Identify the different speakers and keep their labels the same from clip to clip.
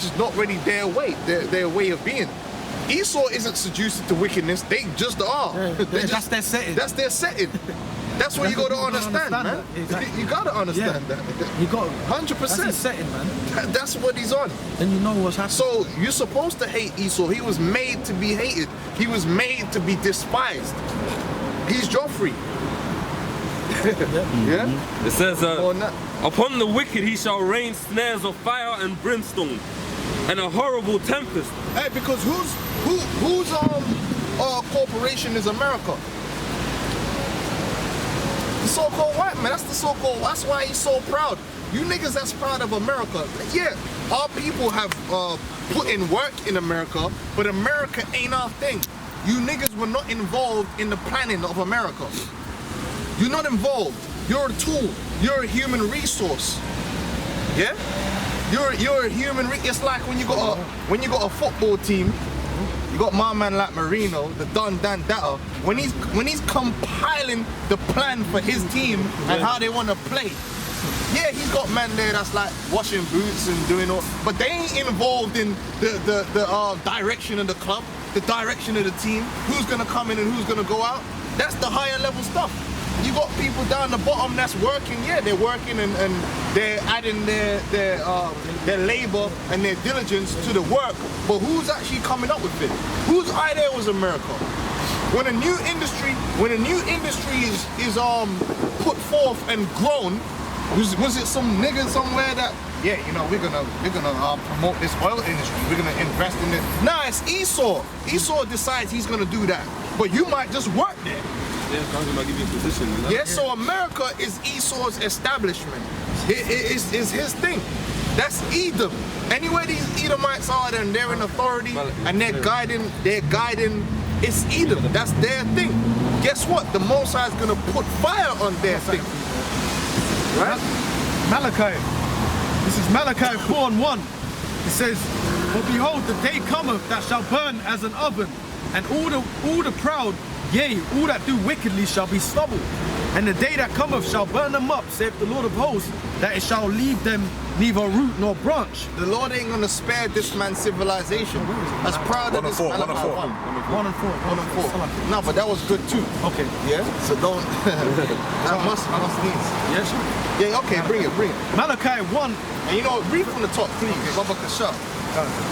Speaker 1: which is not really their way of being. Esau isn't seduced to wickedness, they just are.
Speaker 2: That's their setting.
Speaker 1: That's their setting. That's what you got to understand, man.
Speaker 2: Exactly.
Speaker 1: You got to understand that.
Speaker 2: You got
Speaker 1: 100%.
Speaker 2: That's his setting, man.
Speaker 1: That's what he's on.
Speaker 2: Then you know what's happening.
Speaker 1: So you're supposed to hate Esau. He was made to be hated. He was made to be despised. He's Joffrey. Yeah?
Speaker 3: It says, upon the wicked he shall rain snares of fire and brimstone, and a horrible tempest.
Speaker 1: Hey, because whose corporation is America? The so-called white man. That's the so-called. That's why he's so proud. You niggas that's proud of America. Yeah, our people have put in work in America, but America ain't our thing. You niggas were not involved in the planning of America. You're not involved. You're a tool. You're a human resource. Yeah? You're a human. It's like when you got a football team. You got my man like Marino, the Don Dan Data. When he's compiling the plan for his team and how they want to play. Yeah, he's got men there that's like washing boots and doing all, but they ain't involved in the direction of the club, the direction of the team, who's gonna come in and who's gonna go out. That's the higher level stuff. You got people down the bottom that's working. Yeah, they're working and they're adding their labor and their diligence to the work. But who's actually coming up with it? Whose idea was America? When a new industry is put forth and grown, was it some nigga somewhere that, yeah, you know, we're gonna promote this oil industry, we're gonna invest in it. Nah, it's Esau. Esau decides he's gonna do that, but you might just work there. Yeah, so America is Esau's establishment. It is his thing. That's Edom. Anywhere these Edomites are, then they're in authority and they're guiding. It's Edom. That's their thing. Guess what? The Most High is gonna put fire on their thing. Right?
Speaker 2: Malachi. This is Malachi 4:1. It says, "For behold, the day cometh that shall burn as an oven, and all the proud, yea, all that do wickedly shall be stubble. And the day that cometh shall burn them up, saith the Lord of hosts, that it shall leave them neither root nor branch."
Speaker 1: The Lord ain't gonna spare this man's civilization. As proud of this man.
Speaker 2: 1 and 4. 1 and 4.
Speaker 1: 1 and 4. No, but that was good too.
Speaker 2: Okay.
Speaker 1: Yeah. So don't. That must needs.
Speaker 2: Yes.
Speaker 1: Yeah. Okay. Bring it.
Speaker 2: Malachi 1.
Speaker 1: And you know, read from the top, please. Baba Kasha.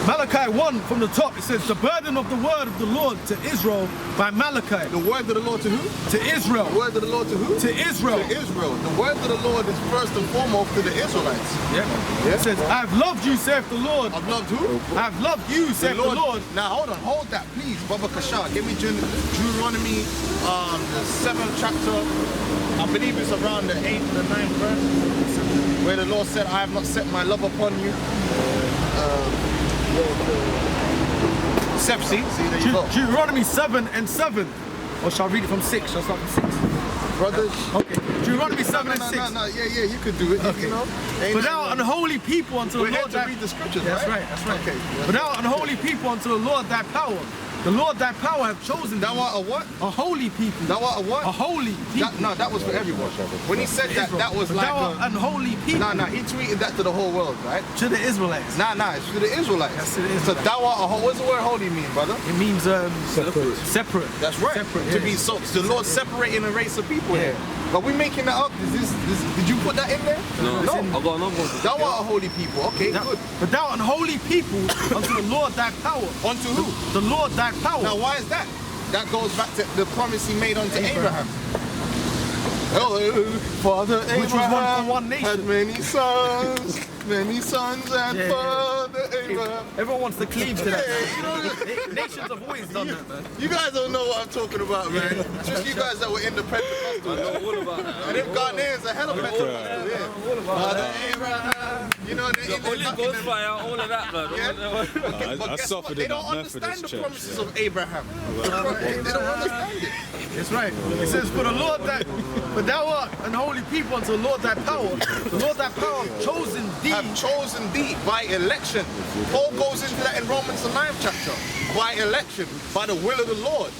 Speaker 2: Malachi 1 from the top, it says, "The burden of the word of the Lord to Israel by Malachi."
Speaker 1: The word of the Lord to who?
Speaker 2: To Israel.
Speaker 1: The word of the Lord to who?
Speaker 2: To Israel.
Speaker 1: To Israel. The word of the Lord is first and foremost to the Israelites.
Speaker 2: Yeah. It says, "I have loved you, saith the Lord."
Speaker 1: I've loved who?
Speaker 2: I have loved you, saith the Lord.
Speaker 1: Now hold that, please. Baba Kasha. Give me Deuteronomy, the 7th chapter. I believe it's around the 8th and the 9th verse, where the Lord said, "I have not set my love upon you." See, there you go.
Speaker 2: Deuteronomy 7:7. Or shall I read it from 6? Shall I start from 6?
Speaker 1: Brothers.
Speaker 2: Okay. Deuteronomy 7 and 6.
Speaker 1: No. Yeah, you could do it.
Speaker 2: Okay.
Speaker 1: You know.
Speaker 2: But thou unholy people unto the
Speaker 1: We're here
Speaker 2: Lord
Speaker 1: to read the scriptures,
Speaker 2: That's
Speaker 1: right?
Speaker 2: right.
Speaker 1: Okay.
Speaker 2: But thou unholy people unto the Lord thy power. The Lord thy power have chosen
Speaker 1: Thou
Speaker 2: thee.
Speaker 1: art a what?
Speaker 2: A holy people.
Speaker 1: Thou art a what?
Speaker 2: A holy people.
Speaker 1: That was for everyone. When he said that, that was
Speaker 2: But
Speaker 1: like
Speaker 2: thou art unholy people.
Speaker 1: Nah, he tweeted that to the whole world, right?
Speaker 2: To the Israelites.
Speaker 1: Nah, it's to the Israelites.
Speaker 2: That's to the
Speaker 1: So
Speaker 2: Israelites.
Speaker 1: thou art a whole, what's the word holy mean, brother?
Speaker 2: It means separate.
Speaker 1: That's right.
Speaker 2: Separate,
Speaker 1: To
Speaker 2: yeah.
Speaker 1: be so the Lord separating a race of people here. But we making that up. Did you put that in there?
Speaker 3: No. I got another one.
Speaker 1: Thou art a holy people. Okay, good.
Speaker 2: But thou unholy people unto the Lord thy power.
Speaker 1: Unto who?
Speaker 2: The Lord thy power.
Speaker 1: Now, why is that? That goes back to the promise he made unto Abraham. Oh, Father Abraham
Speaker 2: Which was one from one nation.
Speaker 1: had many sons and Father Abraham.
Speaker 2: Everyone wants to cleave to that.
Speaker 1: Yeah, you know,
Speaker 2: Nations have always done that, man.
Speaker 1: you guys don't know what I'm talking about, man. Just you guys that were in the Pentecostal.
Speaker 3: I know all about that.
Speaker 1: And them Ghanaians are hella Pentecostal. Yeah. Father Abraham. You know,
Speaker 3: The Holy Ghost fire, all of that, man.
Speaker 1: Yeah.
Speaker 4: I
Speaker 1: Guess
Speaker 4: suffered
Speaker 1: what? They
Speaker 4: in
Speaker 1: don't
Speaker 4: that
Speaker 1: understand
Speaker 4: Methodist
Speaker 1: the
Speaker 4: church.
Speaker 1: promises of Abraham. They don't understand it.
Speaker 2: That's right. It says, "For the Lord that, for thou art an holy people unto the Lord thy power. The Lord thy power have chosen thee."
Speaker 1: Have chosen thee by election. Paul goes into that in Romans the 9th chapter. By election, by the will of the Lord.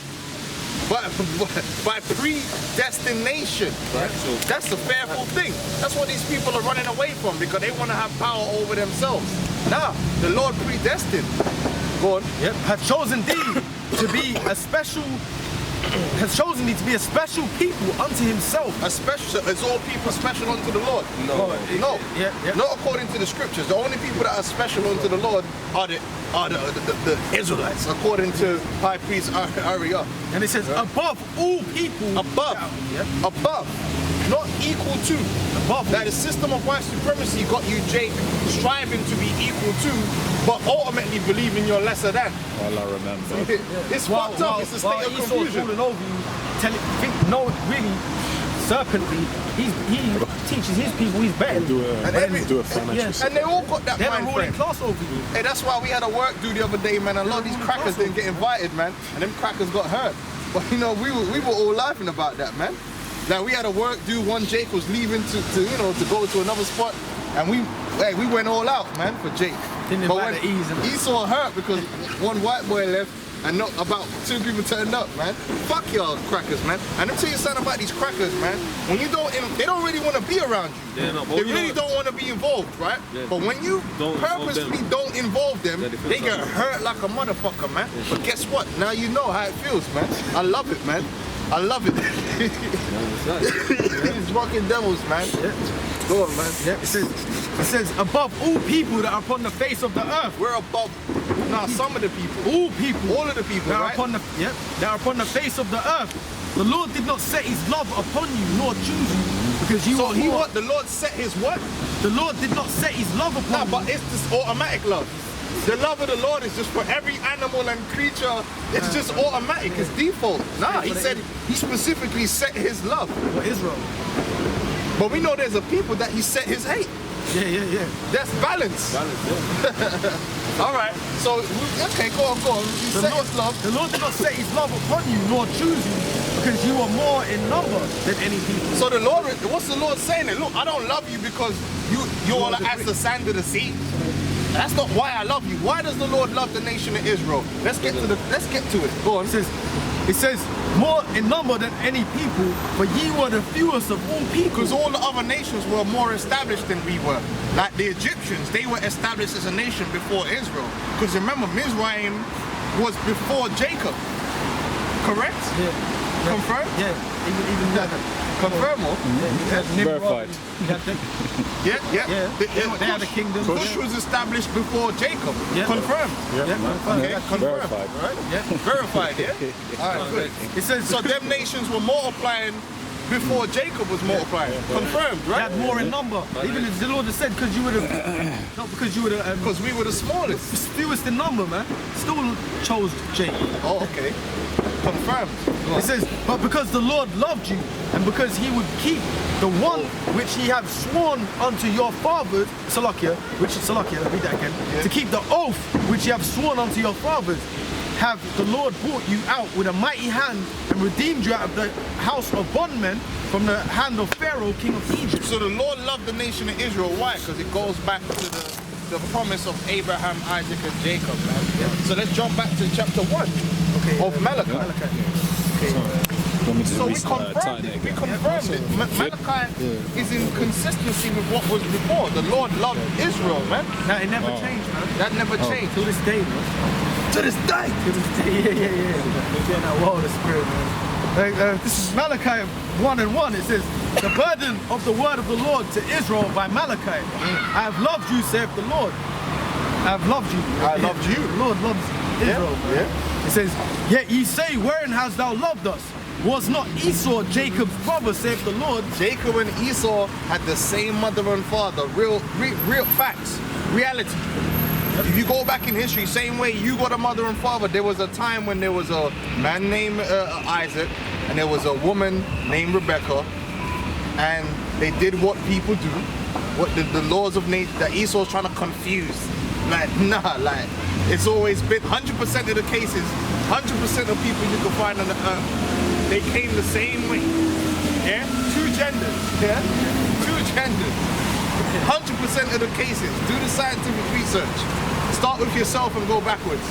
Speaker 1: by predestination.
Speaker 3: Right, so-
Speaker 1: That's the fearful thing. That's what these people are running away from because they want to have power over themselves. Nah, the Lord predestined. Go on.
Speaker 2: Yep. Has chosen thee to be a special. Has chosen thee to be a special people unto himself.
Speaker 1: A special, is all people special unto the Lord?
Speaker 3: No.
Speaker 1: No,
Speaker 2: Yeah, yeah.
Speaker 1: not according to the scriptures. The only people that are special unto the Lord are the Israelites, according to High Priest Uriah.
Speaker 2: And it says above all people.
Speaker 1: Above,
Speaker 2: Yeah.
Speaker 1: above, not equal to.
Speaker 2: Above.
Speaker 1: That the system of white supremacy got you, Jake, striving to be equal to, but ultimately believing you're lesser than.
Speaker 4: All I remember.
Speaker 1: It's fucked up. It's a state of
Speaker 2: Esau's
Speaker 1: confusion.
Speaker 2: falling over you, really, serpently, he teaches his people he's better.
Speaker 4: Do a financial
Speaker 2: Yes.
Speaker 1: And they all got that
Speaker 2: They're the
Speaker 1: mind
Speaker 2: ruling
Speaker 1: frame.
Speaker 2: class over you.
Speaker 1: Hey, that's why we had a work do the other day, man. A lot of these crackers didn't get invited, man. And them crackers got hurt. But you know, we were all laughing about that, man. Like we had a work do, one Jake was leaving to go to another spot. And we went all out, man, for Jake.
Speaker 2: Didn't
Speaker 1: But
Speaker 2: invite
Speaker 1: when
Speaker 2: the E's and-
Speaker 1: Esau hurt because one white boy left and not about 2 people turned up, man. Fuck y'all crackers, man. And I'm telling you something about these crackers, man. When you they don't really want to be around you.
Speaker 3: Yeah, no, but
Speaker 1: They
Speaker 3: you
Speaker 1: really
Speaker 3: know-
Speaker 1: don't want to be involved, right?
Speaker 3: Yeah.
Speaker 1: But when you
Speaker 3: Don't involve
Speaker 1: purposely
Speaker 3: them.
Speaker 1: don't involve them,
Speaker 3: Yeah, they feel
Speaker 1: they get
Speaker 3: something.
Speaker 1: hurt like a motherfucker, man. But guess what? Now you know how it feels, man. I love it, man. I love it. These fucking devils, man. Go on, man.
Speaker 2: Yeah, it says above all people that are upon the face of the earth.
Speaker 1: We're above. Nah, some of the people.
Speaker 2: All people.
Speaker 1: All of the people,
Speaker 2: that are
Speaker 1: right?
Speaker 2: upon the that are upon the face of the earth. The Lord did not set his love upon you, nor choose you, because you
Speaker 1: So
Speaker 2: are
Speaker 1: he
Speaker 2: more.
Speaker 1: what? The Lord set his what?
Speaker 2: The Lord did not set his love upon
Speaker 1: Nah,
Speaker 2: you.
Speaker 1: but it's this automatic love. The love of the Lord is just for every animal and creature. It's just automatic. It's default. Nah, he said he specifically set his love.
Speaker 2: For Israel.
Speaker 1: But we know there's a people that he set his hate.
Speaker 2: Yeah.
Speaker 1: That's balance. All right. So okay, go on. He
Speaker 2: The
Speaker 1: set
Speaker 2: Lord,
Speaker 1: his love.
Speaker 2: the Lord did not set his love upon you, nor choose you, because you are more in number than any people.
Speaker 1: So the Lord, what's the Lord saying? Look, I don't love you because you're all as the sand of the sea. That's not why I love you. Why does the Lord love the nation of Israel? Let's get to it. Go on.
Speaker 2: It says, more in number than any people, but ye were the fewest of all people.
Speaker 1: Because all the other nations were more established than we were. Like the Egyptians, they were established as a nation before Israel. Because remember, Mizraim was before Jacob. Correct?
Speaker 2: Yeah.
Speaker 1: Confirmed?
Speaker 2: Yeah. Even that.
Speaker 1: Confirm or?
Speaker 4: Verified.
Speaker 1: Yeah.
Speaker 2: They had a kingdom.
Speaker 1: Cush was established before Jacob.
Speaker 2: Yeah.
Speaker 1: Confirmed.
Speaker 2: Yeah.
Speaker 1: Okay, confirmed.
Speaker 4: Verified.
Speaker 1: Right?
Speaker 2: Yeah.
Speaker 1: Verified, yeah? All right, good.
Speaker 2: It says
Speaker 1: So them nations were multiplying before Jacob was multiplying. Confirmed,
Speaker 2: they
Speaker 1: right?
Speaker 2: had more in number. Even if the Lord has said, because you were the, not because you were the
Speaker 1: Because we were the smallest.
Speaker 2: fewest in number, man. Still chose Jacob.
Speaker 1: Oh, okay. Confirmed.
Speaker 2: It says, but because the Lord loved you, and because he would keep the one which he had sworn unto your fathers, Salakia, read that again,
Speaker 1: Yeah.
Speaker 2: to keep the oath which he have sworn unto your fathers, have the Lord brought you out with a mighty hand and redeemed you out of the house of bondmen from the hand of Pharaoh, king of Egypt.
Speaker 1: So the Lord loved the nation of Israel. Why? Because it goes back to the promise of Abraham, Isaac, and Jacob, man. So let's jump back to chapter 1 of Malachi.
Speaker 4: Want me to
Speaker 1: So we
Speaker 4: tie
Speaker 1: confirmed
Speaker 4: that
Speaker 1: it. We
Speaker 4: again?
Speaker 1: confirmed it. Malachi is in consistency with what was before. The Lord loved Israel, man.
Speaker 2: Now, it never changed, man.
Speaker 1: That never changed.
Speaker 2: To this day, man.
Speaker 1: To this day.
Speaker 2: To this day, yeah. We're getting that world of spirit, man. This is Malachi 1:1. It says, the burden of the word of the Lord to Israel by Malachi. I have loved you, saith the Lord. I have loved you.
Speaker 1: I loved you.
Speaker 2: The Lord loves Israel, man.
Speaker 1: Yeah.
Speaker 2: It says, yet ye say, wherein hast thou loved us? Was not Esau Jacob's brother, saith the Lord?
Speaker 1: Jacob and Esau had the same mother and father. Real facts. Reality. If you go back in history, same way you got a mother and father, there was a time when there was a man named Isaac and there was a woman named Rebecca, and they did what people do, what the laws of nature that Esau's trying to confuse. Like, nah, like, it's always been 100% of the cases, 100% of people you can find on the earth, they came the same way. Yeah? 2 genders. Yeah? 2 genders. 100% of the cases. Do the scientific research. Start with yourself and go backwards.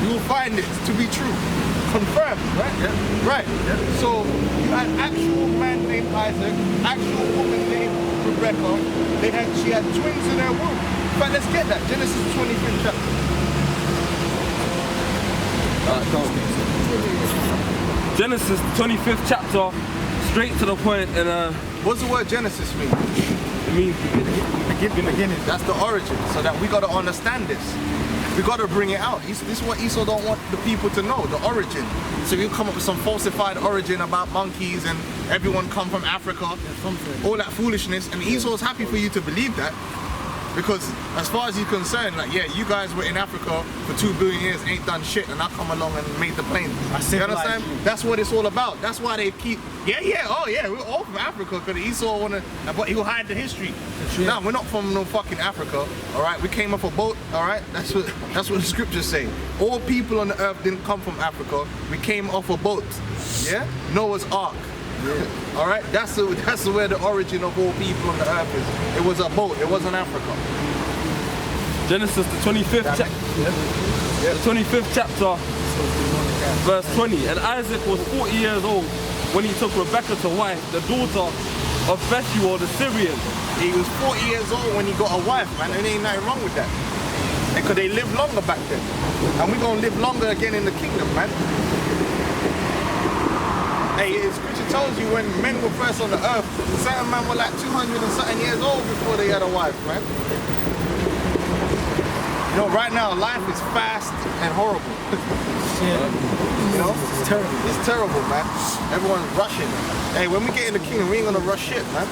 Speaker 1: You will find it to be true. confirmed, right?
Speaker 2: Yeah.
Speaker 1: Right.
Speaker 2: Yeah.
Speaker 1: So you had actual man named Isaac, actual woman named Rebecca. She had twins in her womb. But let's get that. Genesis 25th chapter.
Speaker 3: Genesis 25th chapter, straight to the point, and
Speaker 1: What's the word Genesis mean?
Speaker 3: it means
Speaker 2: Beginning.
Speaker 1: That's the origin, so that we got to understand this. We got to bring it out. This is what Esau don't want the people to know, the origin. So you come up with some falsified origin about monkeys and everyone come from Africa, all that foolishness, and Esau's happy for you to believe that. Because as far as he's concerned, like, yeah, you guys were in Africa for 2 billion years, ain't done shit, and I come along and made the plane. You understand? That's what it's all about. That's why they keep, we're all from Africa, because Esau wanna, but he'll hide the history. No, we're not from no fucking Africa, all right? We came off a boat, all right? That's what the scriptures say. All people on the earth didn't come from Africa. We came off a boat, yeah? Noah's Ark. Yeah. All right, that's where the origin of all people on the earth is. It was a boat. It wasn't Africa.
Speaker 3: Genesis the 25th chapter. The 25th chapter, verse 20. And Isaac was 40 years old when he took Rebekah to wife, the daughter of Bethuel the Syrian.
Speaker 1: He was 40 years old when he got a wife, man, and there ain't nothing wrong with that. Because they lived longer back then, and we're gonna live longer again in the kingdom, man. Hey, scripture tells you when men were first on the earth, certain men were like 200 and something years old before they had a wife, man. You know, right now, life is fast and horrible. You know?
Speaker 2: It's terrible.
Speaker 1: It's terrible, man. Everyone's rushing. Hey, when we get in the kingdom, we ain't gonna rush shit, man.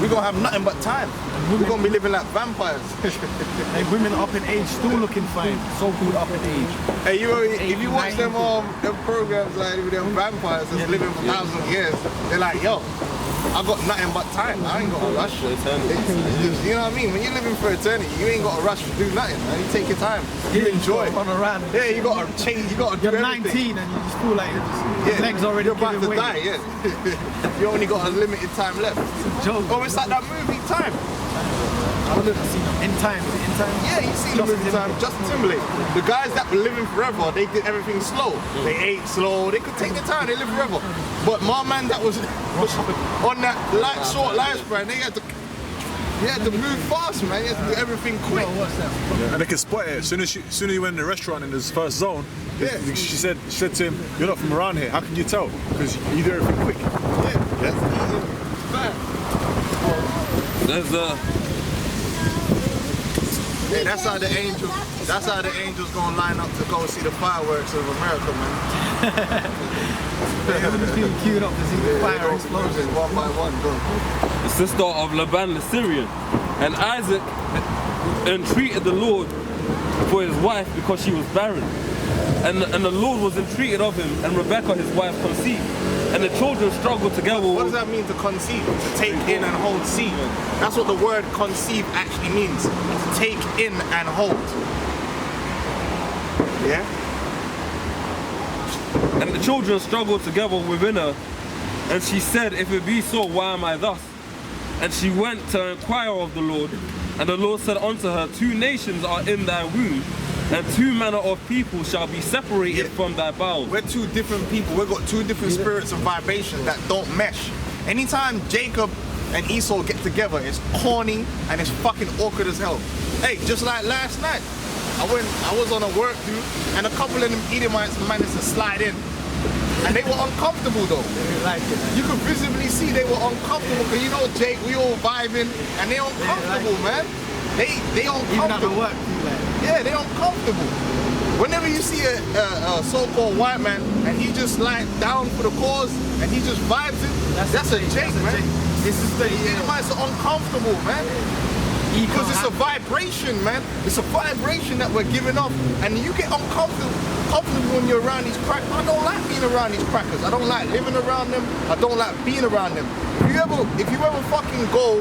Speaker 1: We're gonna have nothing but time. We're gonna be living like vampires.
Speaker 2: Hey, women up in age still looking fine. So-called up in age.
Speaker 1: Hey, if you watch them programs like with them vampires that's living for thousands of years, they're like, yo, I got nothing but time. I ain't got to rush. You know what I mean? When you're living for eternity, you ain't got to rush to do nothing, man. You take your time. You enjoy.
Speaker 2: Run around.
Speaker 1: Yeah, you got to change. You got to do
Speaker 2: You're
Speaker 1: everything.
Speaker 2: 19 and you just feel like your legs already
Speaker 1: You're about to
Speaker 2: giving way.
Speaker 1: die, yeah. You only got a limited time left.
Speaker 2: Joke.
Speaker 1: Oh, it's like that movie Time.
Speaker 2: I would have seen them. In time.
Speaker 1: Yeah, you seen the movie Time. Justin Timberlake. The guys that were living forever, they did everything slow. They ate slow. They could take their time. They lived forever. But my man that was on that short lifespan, they had to move fast, man. They had to do everything quick.
Speaker 4: And they can spot it. As soon as he went in the restaurant in his first zone, she said to him, "You're not from around here. How can you tell? Because you do everything quick."
Speaker 3: There's
Speaker 1: Hey, that's how the angels gonna line up to go see the fireworks of America, man.
Speaker 2: Everybody's being queued up to see the fire explosion.
Speaker 1: One by one, go.
Speaker 3: the sister of Laban the Syrian. And Isaac entreated the Lord for his wife because she was barren. And the Lord was entreated of him, and Rebekah his wife conceived. And the children struggled together.
Speaker 1: What does that mean to conceive? To take in and hold seed. That's what the word conceive actually means. To take in and hold. Yeah?
Speaker 3: And the children struggled together within her. And she said, if it be so, why am I thus? And she went to inquire of the Lord. And the Lord said unto her, 2 nations are in thy womb, and 2 manner of people shall be separated from thy bowels.
Speaker 1: We're 2 different people. We've got 2 different spirits and vibrations that don't mesh. Anytime Jacob and Esau get together, it's corny and it's fucking awkward as hell. Hey, just like last night, I was on a work dude, and a couple of them Edomites managed to slide in. And they were uncomfortable though. You could visibly see they were uncomfortable, because you know Jake, we all vibing, and they uncomfortable, man. They uncomfortable. Yeah, they uncomfortable. Whenever you see a so-called white man and he just like down for the cause and he just vibes it, that's a Jake, man. This is the Edomites are uncomfortable, man. Because it's a vibration, man. It's a vibration that we're giving off, and you get uncomfortable when you're around these crackers. I don't like being around these crackers. I don't like living around them. I don't like being around them. If you ever fucking go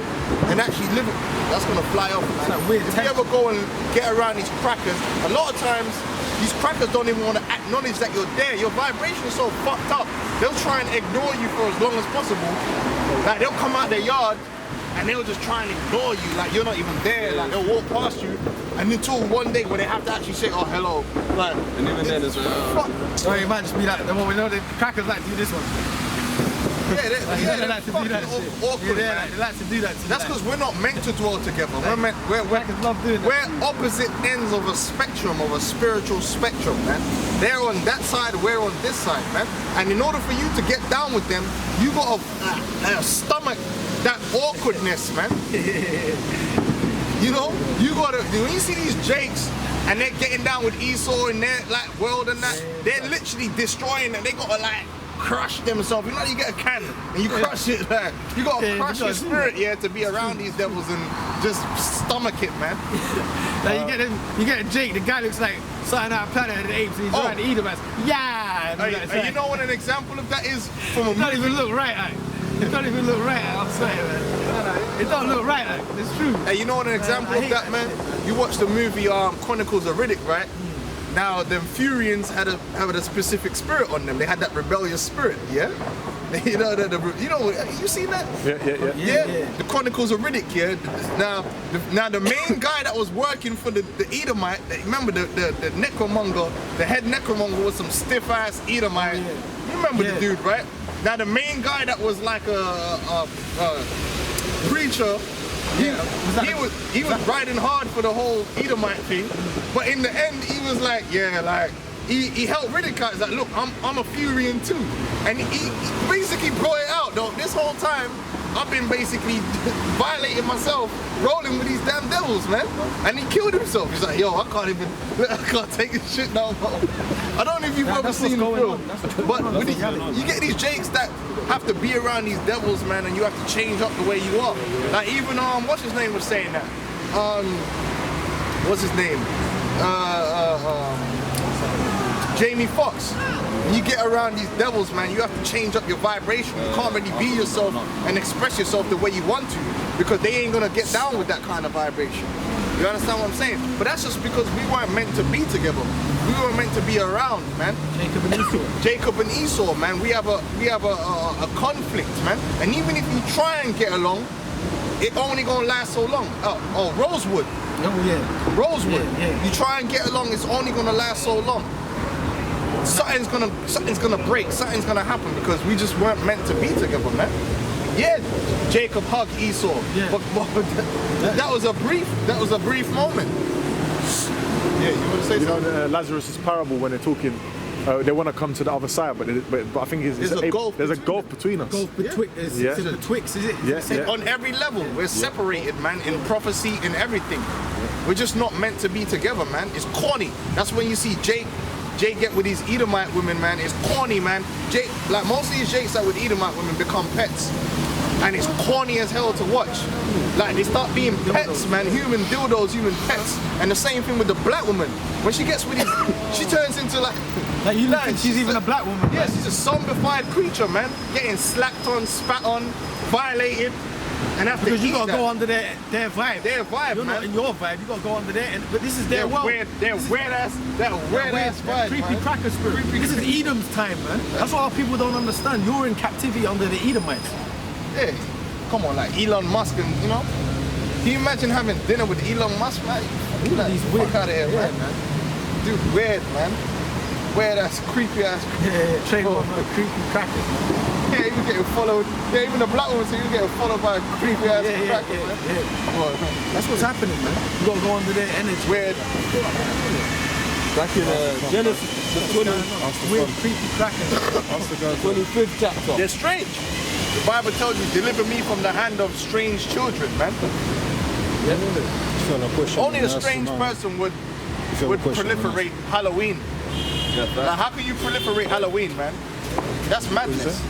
Speaker 1: and actually live, that's gonna fly off, man. If you ever go and get around these crackers, a lot of times these crackers don't even want to acknowledge that you're there. Your vibration is so fucked up. They'll try and ignore you for as long as possible. Like they'll come out their yard and they'll just try and ignore you, like you're not even there. Like they'll walk past you, and until one day when they have to actually say, "Oh, hello," like.
Speaker 3: And even then, it's
Speaker 1: Fuck.
Speaker 2: Oh, it might just be like the one we know the crackers like to do this one.
Speaker 1: Yeah,
Speaker 2: They like to do that shit.
Speaker 1: awkward,
Speaker 2: Yeah,
Speaker 1: man.
Speaker 2: they like to do that.
Speaker 1: That's because we're not meant to dwell together. We're
Speaker 2: Crackers love doing that.
Speaker 1: we're opposite ends of a spectrum, of a spiritual spectrum, man. They're on that side, we're on this side, man. And in order for you to get down with them, you gotta stomach that awkwardness, man. You know, you gotta. When you see these Jakes and they're getting down with Esau in their like world and that, they're literally destroying it. They gotta like crush themselves. You know, you get a can and you crush it. Like, you gotta crush your spirit, to be around these devils and just stomach it, man.
Speaker 2: Like you get a Jake. The guy looks like something out of Planet of the Apes, and he's trying to eat him. Yeah.
Speaker 1: Hey, you know what an example of that is from a
Speaker 2: It don't even look right. It don't even look right. I'm sorry, man. It don't look right. It's true.
Speaker 1: Hey, you know what an example
Speaker 2: I
Speaker 1: of
Speaker 2: hate
Speaker 1: that, man? You watched the movie Chronicles of Riddick, right? Now, the Furians had a specific spirit on them. They had that rebellious spirit, yeah? You know, you seen that?
Speaker 4: Yeah.
Speaker 1: The Chronicles of Riddick, yeah? Now the main guy that was working for the Edomite, remember the necromonger, the head necromonger was some stiff-ass Edomite. You remember the dude, right? Now the main guy that was like a preacher, he was riding hard for the whole Edomite thing, but in the end he was like, he helped Riddick out. He's like, look, I'm a Furian too, and he basically brought it out. Though this whole time I've been basically violating myself, rolling with these damn devils, man. And he killed himself. He's like, yo, I can't take this shit now. I don't know if you've ever seen the film, but you get these Jakes that have to be around these devils, man, and you have to change up the way you are. Like even what's his name was saying that. What's his name? Jamie Foxx. When you get around these devils, man, you have to change up your vibration. You can't really be yourself and express yourself the way you want to, because they ain't gonna get down with that kind of vibration. You understand what I'm saying? But that's just because we weren't meant to be together. We were meant to be around, man. Jacob and Esau, man. We have a conflict, man. And even if you try and get along, it only gonna last so long. Rosewood.
Speaker 2: Oh yeah.
Speaker 1: Rosewood.
Speaker 2: Yeah.
Speaker 1: You try and get along, it's only gonna last so long. Something's gonna break, something's gonna happen, because we just weren't meant to be together, man. Yeah, Jacob hugged Esau, but that was a brief moment. Yeah, you want to say something?
Speaker 4: You know, Lazarus' parable, when they're talking, they want to come to the other side, but I think there's a gulf between us.
Speaker 2: Gulf betwixt, it's betwixt, is it?
Speaker 4: Yeah.
Speaker 1: On every level, we're separated, man, in prophecy, in everything. We're just not meant to be together, man. It's corny. That's when you see Jake get with these Edomite women, man. It's corny, man. Jake, like most of these Jakes that with Edomite women become pets. And it's corny as hell to watch. Like, they start being pets, man. Human dildos, human pets. And the same thing with the black woman. When she gets with these, she turns into like
Speaker 2: you don't think she's even a black woman?
Speaker 1: Yeah, she's a zombified creature, man. Getting slapped on, spat on, violated. And have
Speaker 2: because
Speaker 1: to
Speaker 2: you gotta
Speaker 1: that.
Speaker 2: go under their vibe.
Speaker 1: Their vibe,
Speaker 2: You're
Speaker 1: man.
Speaker 2: not in your vibe. You gotta go under there. But this is their world.
Speaker 1: They're weird ass vibe,
Speaker 2: creepy
Speaker 1: man.
Speaker 2: cracker spirit. This is Edom's time, man. That's what our people don't understand. You're in captivity under the Edomites.
Speaker 1: Yeah, come on, like Elon Musk, and you know. Can you imagine having dinner with Elon Musk, man? Like,
Speaker 2: He's weird.
Speaker 1: fuck out of here, man. Dude, weird, man. Weird ass, creepy ass.
Speaker 2: Trademark creepy crackers.
Speaker 1: Yeah, you getting followed. Yeah, even the black woman, so you getting followed by a creepy ass cracker, man. Well,
Speaker 2: That's what's happening, man. You gotta go under their energy.
Speaker 1: weird.
Speaker 3: Back in Genesis, the
Speaker 2: Weird, creepy crackers.
Speaker 3: 25th chapter.
Speaker 1: They're strange. The Bible tells you, deliver me from the hand of strange children, man. Only a strange person would proliferate Halloween. Like, how can you proliferate Halloween, man? That's madness.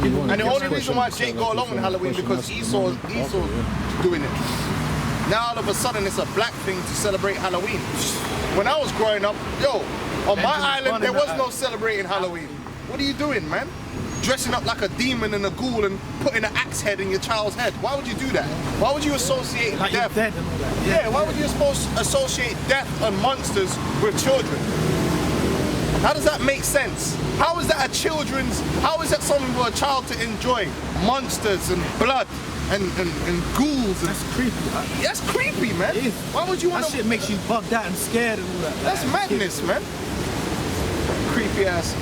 Speaker 1: And the only reason why Jake got along with Halloween because Esau's doing it. Now all of a sudden it's a black thing to celebrate Halloween. When I was growing up, on my island there was no celebrating Halloween. What are you doing, man? Dressing up like a demon and a ghoul and putting an axe head in your child's head. Why would you do that? Why would you associate
Speaker 2: Like
Speaker 1: death?
Speaker 2: you're dead and all that.
Speaker 1: Yeah, why would you associate death and monsters with children? How does that make sense? How is that something for a child to enjoy? Monsters and blood. and ghouls. And,
Speaker 2: That's creepy, man.
Speaker 1: that's creepy, man.
Speaker 2: It is.
Speaker 1: Why would you want
Speaker 2: That
Speaker 1: to?
Speaker 2: shit makes you bugged out and scared and all that.
Speaker 1: That's madness, man. Creepy ass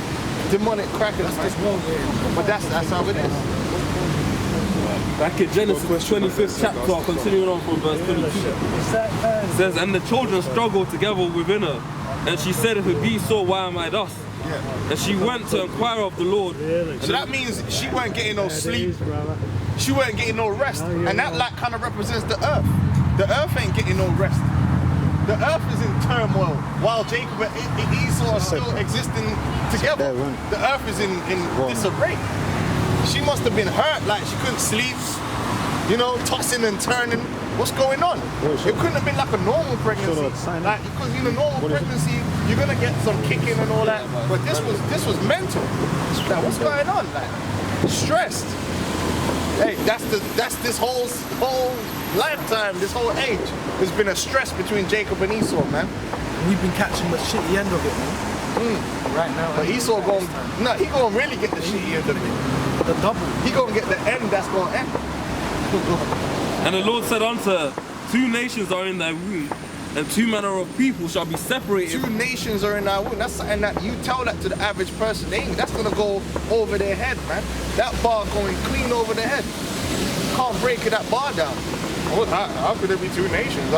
Speaker 1: demonic crackers, man.
Speaker 2: That's wrong, yeah.
Speaker 1: But that's how it is.
Speaker 3: Back in Genesis 25th chapter, continuing on from verse 22. It says, and the children struggled together within her. And she said, if it be so, why am I thus?
Speaker 1: Yeah.
Speaker 3: And she went to inquire of the Lord.
Speaker 1: So that means she weren't getting no sleep. She weren't getting no rest. And that like kind of represents the earth. The earth ain't getting no rest. The earth is in turmoil while Jacob and Esau are still existing together. The earth is in disarray. She must have been hurt, like she couldn't sleep, you know, tossing and turning. What's going on? It couldn't have been like a normal pregnancy. Like, because in a normal pregnancy, you're gonna get some kicking and all that. But this was mental. Like, what's going on? Like, stressed. Hey, that's this whole lifetime, this whole age. There's been a stress between Jacob and Esau, man.
Speaker 2: We've been catching the shitty end of it, man. Right now.
Speaker 1: But Esau he gonna really get the shitty end of it.
Speaker 2: The double.
Speaker 1: He gonna get the end that's gonna end.
Speaker 3: And the Lord said unto her, 2 nations are in thy womb, and 2 manner of people shall be separated.
Speaker 1: 2 nations are in our womb. That's something that you tell that to the average person. That's gonna go over their head, man. That bar going clean over their head. Can't break that bar down. How could there be 2 nations?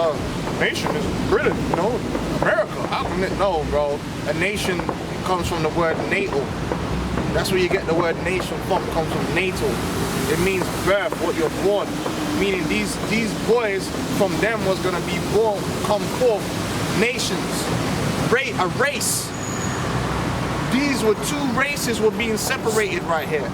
Speaker 1: Nation is Britain, you know, America. How can it? No, bro. A nation comes from the word natal. That's where you get the word nation from. It comes from natal. It means birth, what you're born. Meaning these boys from them was gonna be born, come forth, nations, a race. These were 2 races were being separated right here.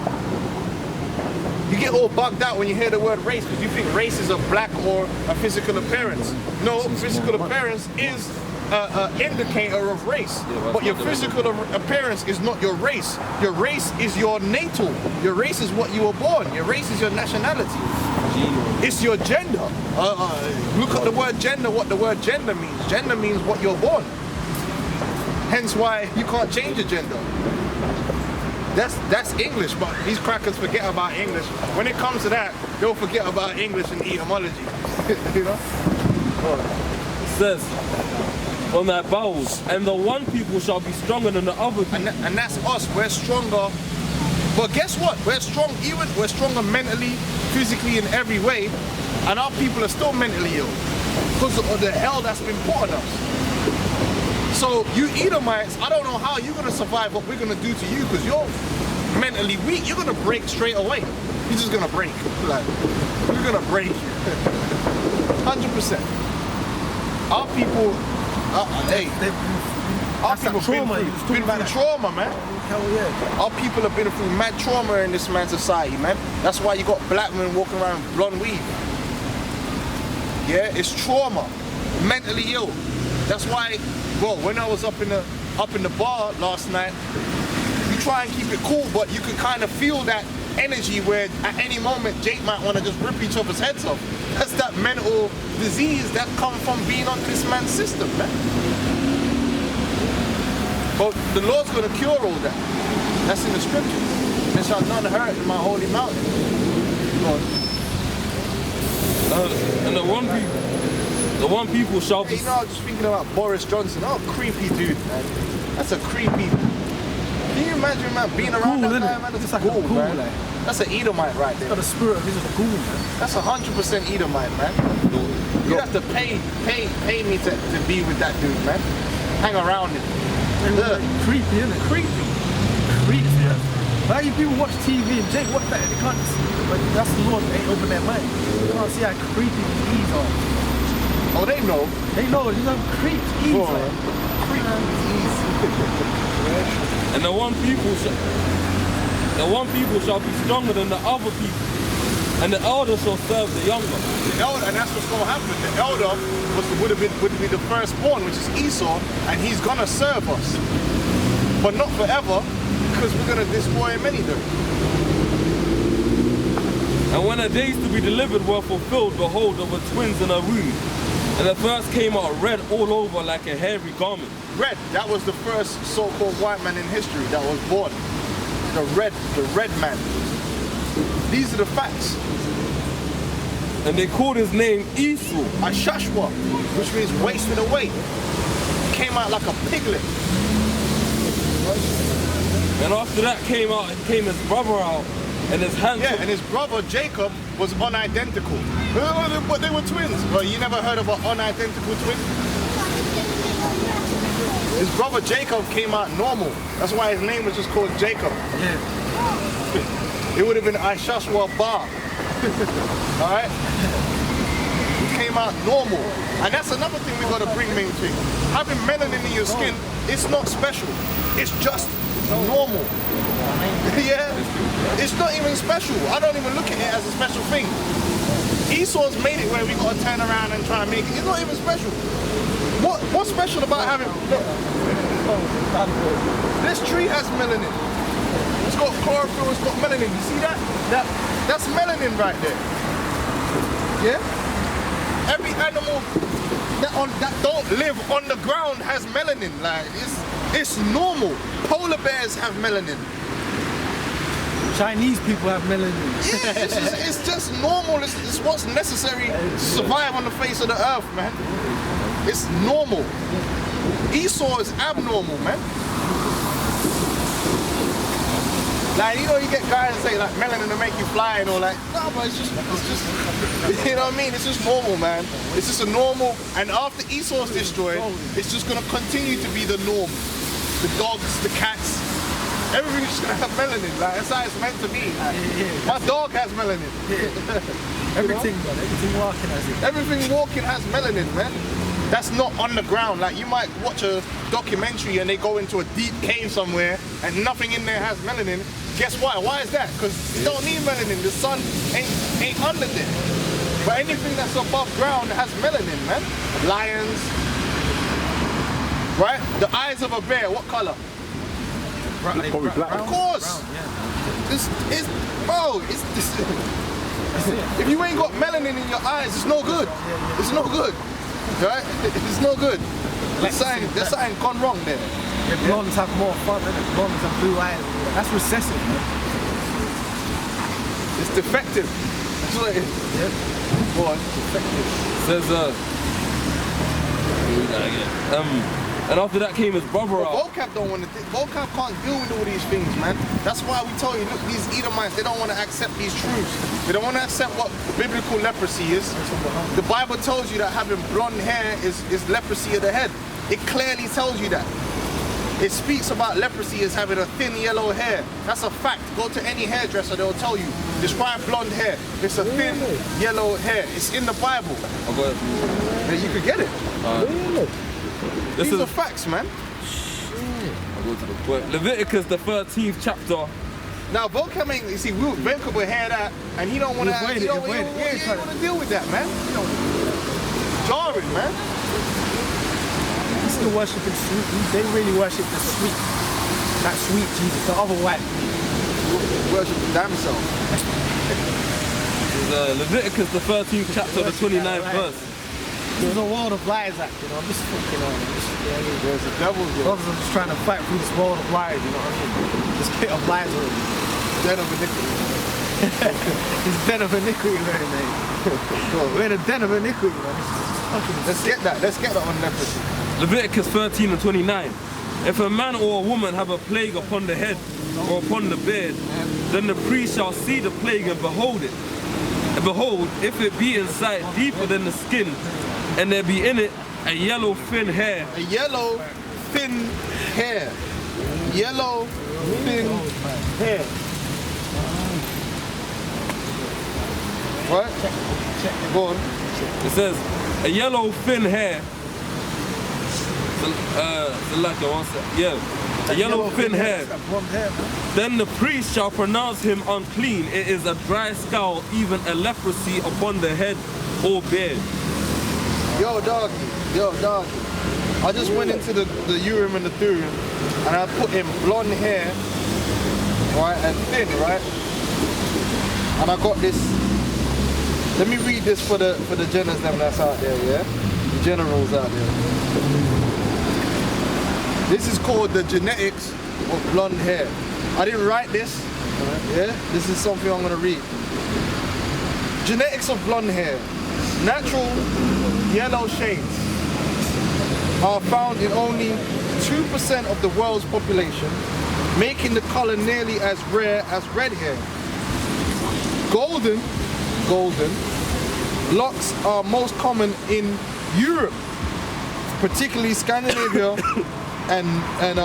Speaker 1: You get all bugged out when you hear the word race because you think race is a black or a physical appearance. No, physical appearance is an indicator of race. But your physical appearance is not your race. Your race is your natal. Your race is what you were born. Your race is your nationality. It's your gender. Look at the word gender, what the word gender means. Gender means what you're born. Hence why you can't change your gender. That's English, but these crackers forget about English. When it comes to that, they'll forget about English and etymology. You know?
Speaker 3: It says, on thy bowels, and the one people shall be stronger than the other people.
Speaker 1: And that's us. We're stronger. But guess what? We're stronger mentally, physically, in every way. And our people are still mentally ill because of the hell that's been put on us. So you Edomites, I don't know how you're gonna survive what we're gonna do to you because you're mentally weak. You're gonna break straight away. You're just gonna break. Like, we're gonna break. 100%. Our people, our people been through trauma, man.
Speaker 2: Hell yeah.
Speaker 1: Our people have been through mad trauma in this man's society, man. That's why you got black men walking around with blonde weave. Yeah, it's trauma. Mentally ill. That's why, well, when I was up in the bar last night, you try and keep it cool, but you can kind of feel that energy where at any moment Jake might want to just rip each other's heads off. That's that mental disease that comes from being on this man's system, man. But the Lord's going to cure all that. That's in the scriptures. There shall none hurt in my holy mountain.
Speaker 3: And the one people shall be...
Speaker 1: You know, I was just thinking about Boris Johnson. Oh, creepy dude, man. That's a creepy... Can you imagine, man, being around that guy, man? That's
Speaker 2: It's
Speaker 1: a
Speaker 2: like a
Speaker 1: ghoul,
Speaker 2: ghoul,
Speaker 1: man.
Speaker 2: like.
Speaker 1: That's an Edomite right there.
Speaker 2: Got the spirit of he's a ghoul, man.
Speaker 1: That's 100% Edomite, man. You have to pay me to be with that dude, man. Hang around him.
Speaker 2: Like, creepy, isn't it?
Speaker 1: Creepy.
Speaker 2: Creepy, yeah. Why you people watch TV and Jake, what that? They can't see, but that's the Lord, they open their mind. They can't see how creepy these are.
Speaker 1: Oh, they know.
Speaker 2: They know, these are creeps, easy.
Speaker 1: Oh,
Speaker 3: And the one people shall be stronger than the other people, and the elder shall serve the younger.
Speaker 1: The elder, and that's what's going to happen. The elder would be the firstborn, which is Esau, and he's going to serve us. But not forever, because we're going to destroy him anyway.
Speaker 3: And when the days to be delivered were fulfilled, behold, there were twins in her womb. And the first came out red all over like a hairy garment.
Speaker 1: Red, that was the first so-called white man in history that was born. The red man. These are the facts.
Speaker 3: And they called his name Esau.
Speaker 1: Ashashwa, which means wasted away. Came out like a piglet.
Speaker 3: And after that came his brother out, and his hand.
Speaker 1: Yeah, and his brother Jacob was unidentical. But they were twins. But you never heard of an unidentical twin? His brother Jacob came out normal. That's why his name was just called Jacob.
Speaker 2: Yeah.
Speaker 1: It would have been Ishashwa Bar. Alright? He came out normal. And that's another thing we gotta bring main thing. Having melanin in your skin, it's not special. It's just normal. Yeah? It's not even special. I don't even look at it as a special thing. Esau's made it where we gotta turn around and try and make it. It's not even special. What's special about having... Look. This tree has melanin. It's got chlorophyll, it's got melanin. You see that? That's melanin right there. Yeah? Every animal that don't live on the ground has melanin. Like it's normal. Polar bears have melanin.
Speaker 2: Chinese people have melanin.
Speaker 1: Yeah, it's just normal. It's what's necessary to survive on the face of the earth, man. It's normal. Esau is abnormal, man. Like, you know, you get guys that say like melanin to make you fly and all that. No, but it's just, you know what I mean? It's just normal, man. It's just a normal, and after Esau's destroyed, it's just gonna continue to be the norm. The dogs, the cats, everything's just gonna have melanin. Like, that's how it's meant to be. My dog has melanin.
Speaker 2: Everything walking has it.
Speaker 1: Everything walking has melanin, man. That's not on the ground. Like, you might watch a documentary and they go into a deep cave somewhere and nothing in there has melanin. Guess why? Why is that? Because you don't need melanin. The sun ain't under there. But anything that's above ground has melanin, man. Lions, right? The eyes of a bear, what color?
Speaker 4: Probably black.
Speaker 1: Of course. This is, bro. It's this. If you ain't got melanin in your eyes, it's no good. It's no good. Right? It's no good. There's something gone wrong there.
Speaker 2: Yeah, blondes have more fun than it. Blondes have blue eyes. That's recessive, man.
Speaker 1: It's defective. That's what it is.
Speaker 2: Yeah.
Speaker 1: Boy, defective.
Speaker 3: Says and after that came his brother
Speaker 1: But
Speaker 3: out.
Speaker 1: vocab don't want to. Vocab can't deal with all these things, man. That's why we told you, look, these Edomites, they don't want to accept these truths. They don't want to accept what biblical leprosy is. The Bible tells you that having blonde hair is leprosy of the head. It clearly tells you that. It speaks about leprosy as having a thin yellow hair. That's a fact. Go to any hairdresser, they'll tell you. Describe blonde hair. It's a thin yellow hair. It's in the Bible.
Speaker 3: I'll go ahead.
Speaker 1: And you could get it.
Speaker 3: This
Speaker 1: These
Speaker 3: is
Speaker 1: are facts, man.
Speaker 3: I'll go to the point. Leviticus, the 13th chapter.
Speaker 1: Now, vocab ain't, you see, Venka will hear that, and he don't want to, he don't want to deal with that, man. Jarring, man.
Speaker 2: He's still worshiping sweet. They really worship the sweet. That sweet Jesus, the other white.
Speaker 1: Worship the damn self.
Speaker 3: This is Leviticus, the 13th chapter, the 29th verse.
Speaker 2: There's a world of lies out, you know. I'm just fucking on.
Speaker 1: There's a devil's
Speaker 2: Brothers are just trying to fight through this world of lies, you know what I mean? This pit of lies already.
Speaker 1: den of iniquity.
Speaker 2: This den of iniquity, man. We're in a den of iniquity, man.
Speaker 1: Let's get that. Let's get that on leprosy.
Speaker 3: Leviticus 13 and 29. If a man or a woman have a plague upon the head or upon the beard, then the priest shall see the plague and behold it. And behold, if it be in sight deeper than the skin, and there be in it a yellow thin hair.
Speaker 1: A yellow thin hair. Yellow thin hair. What? Go on.
Speaker 3: It says, a yellow thin hair. A yellow thin hair. Then the priest shall pronounce him unclean. It is a dry scald, even a leprosy upon the head or beard.
Speaker 1: Yo, doggy. I just went into the Urim and the Thummim, and I put in blonde hair, right, and thin, right? And I got this. Let me read this for the generals them that's out there, yeah? The generals out there. This is called the genetics of blonde hair. I didn't write this, yeah? This is something I'm gonna read. Genetics of blonde hair. Natural yellow shades are found in only 2% of the world's population, making the color nearly as rare as red hair. Golden locks are most common in Europe, particularly Scandinavia and